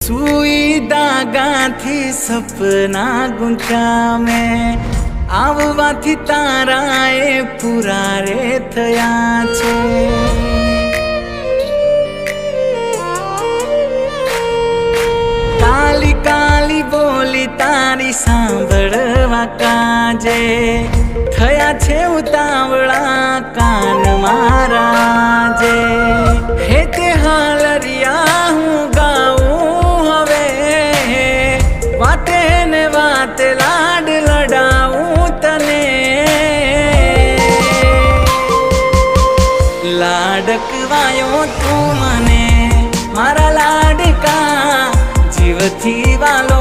सुई दागा थी सपना गुंचा में आववाथी ताराए पूरा रे थया छे। काली काली बोली तारी सांभळवा काजे थया छे उतावळा कान मारा जे। हे ते हालरिया हूँ गाऊं हवे वाते ने वाते लाड लडाऊं तने। लाडकवायो तू मने मारा लाडका जीवथी वालो